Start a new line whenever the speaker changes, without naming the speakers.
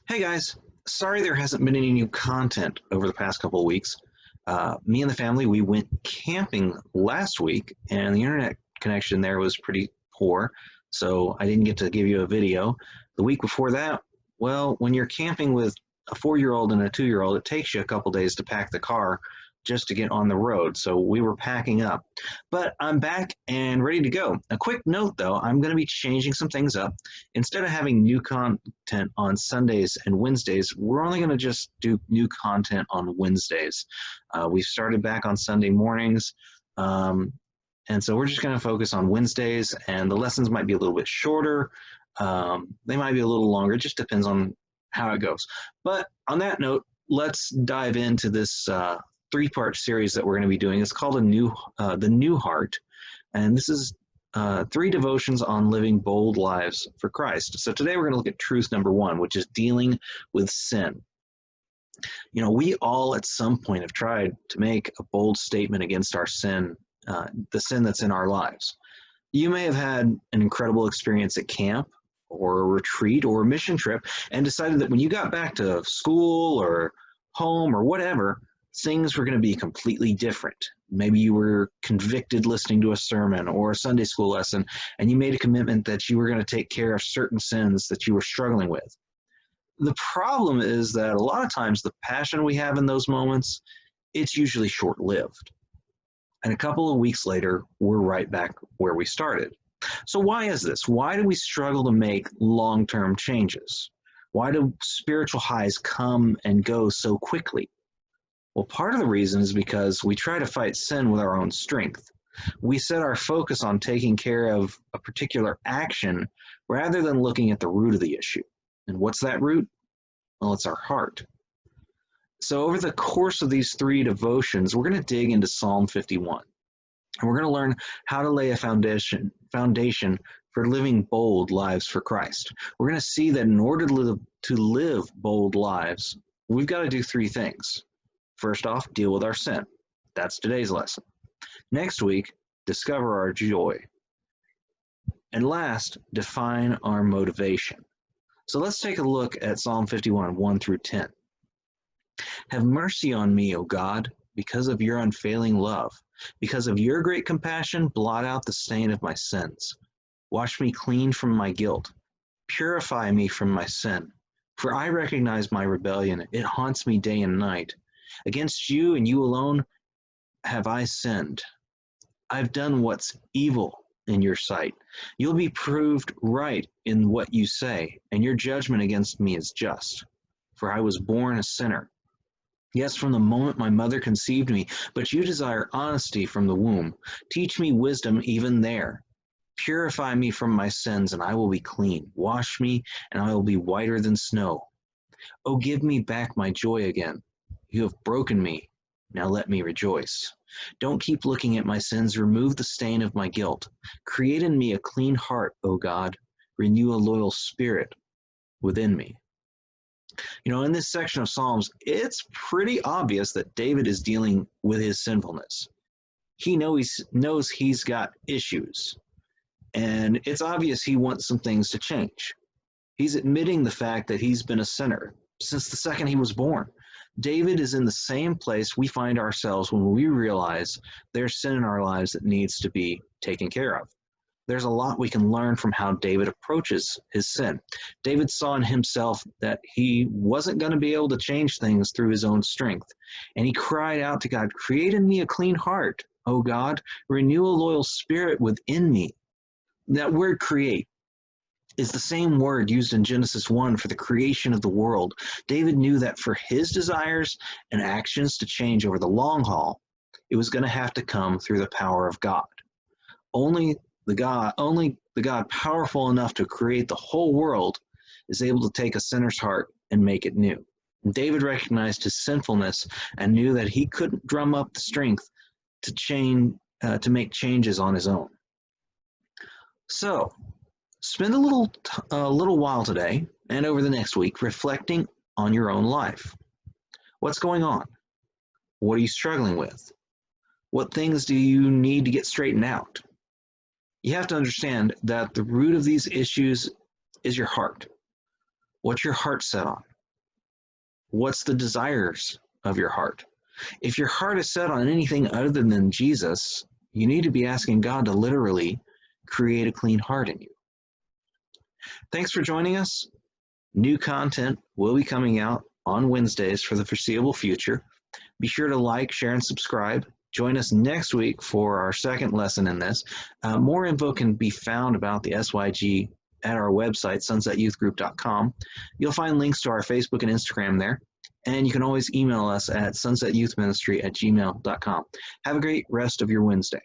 Hey guys, sorry there hasn't been any new content over the past couple of weeks. Me and the family, we went camping last week, and the internet connection there was pretty poor, so I didn't get to give you a video. The week before that, well, when you're camping with a 4-year-old and a 2-year-old, it takes you a couple days to pack the car just to get on the road, so we were packing up. But I'm back and ready to go. A quick note though, I'm going to be changing some things up. Instead of having new content on Sundays and Wednesdays, we're only going to just do new content on Wednesdays. We started back on Sunday mornings, and so we're just going to focus on Wednesdays, and the lessons might be a little bit shorter. They might be a little longer. It just depends on how it goes. But on that note, let's dive into this three-part series that we're going to be doing. It's called The New Heart, and this is 3 devotions on living bold lives for Christ. So today we're going to look at truth number 1, which is dealing with sin. You know, we all at some point have tried to make a bold statement against our sin, the sin that's in our lives. You may have had an incredible experience at camp or a retreat or a mission trip and decided that when you got back to school or home or whatever, things were going to be completely different. Maybe you were convicted listening to a sermon or a Sunday school lesson, and you made a commitment that you were going to take care of certain sins that you were struggling with. The problem is that a lot of times the passion we have in those moments, it's usually short-lived. And a couple of weeks later, we're right back where we started. So why is this? Why do we struggle to make long-term changes? Why do spiritual highs come and go so quickly? Well, part of the reason is because we try to fight sin with our own strength. We set our focus on taking care of a particular action rather than looking at the root of the issue. And what's that root? Well, it's our heart. So over the course of these 3 devotions, we're going to dig into Psalm 51. And we're going to learn how to lay a foundation for living bold lives for Christ. We're going to see that in order to live bold lives, we've got to do 3 things. First off, deal with our sin. That's today's lesson. Next week, discover our joy. And last, define our motivation. So let's take a look at Psalm 51, 1 through 10. Have mercy on me, O God, because of your unfailing love. Because of your great compassion, blot out the stain of my sins. Wash me clean from my guilt. Purify me from my sin. For I recognize my rebellion. It haunts me day and night. Against you and you alone have I sinned. I've done what's evil in your sight. You'll be proved right in what you say, and your judgment against me is just. For I was born a sinner. Yes, from the moment my mother conceived me, but you desire honesty from the womb. Teach me wisdom even there. Purify me from my sins, and I will be clean. Wash me, and I will be whiter than snow. Oh, give me back my joy again. You have broken me. Now let me rejoice. Don't keep looking at my sins. Remove the stain of my guilt. Create in me a clean heart, O God. Renew a loyal spirit within me. You know, in this section of Psalms, it's pretty obvious that David is dealing with his sinfulness. He knows he's got issues, and it's obvious he wants some things to change. He's admitting the fact that he's been a sinner since the second he was born. David is in the same place we find ourselves when we realize there's sin in our lives that needs to be taken care of. There's a lot we can learn from how David approaches his sin. David saw in himself that he wasn't going to be able to change things through his own strength. And he cried out to God, create in me a clean heart, O God, renew a loyal spirit within me. That word create is the same word used in Genesis 1 for the creation of the world. David knew that for his desires and actions to change over the long haul, it was going to have to come through the power of God. Only the God powerful enough to create the whole world is able to take a sinner's heart and make it new. David recognized his sinfulness and knew that he couldn't drum up the strength to make changes on his own. So, spend a little while today and over the next week reflecting on your own life. What's going on? What are you struggling with? What things do you need to get straightened out? You have to understand that the root of these issues is your heart. What's your heart set on? What's the desires of your heart? If your heart is set on anything other than Jesus, you need to be asking God to literally create a clean heart in you. Thanks for joining us. New content will be coming out on Wednesdays for the foreseeable future. Be sure to like, share, and subscribe. Join us next week for our second lesson in this. More info can be found about the SYG at our website, sunsetyouthgroup.com. You'll find links to our Facebook and Instagram there. And you can always email us at sunsetyouthministry@gmail.com. Have a great rest of your Wednesday.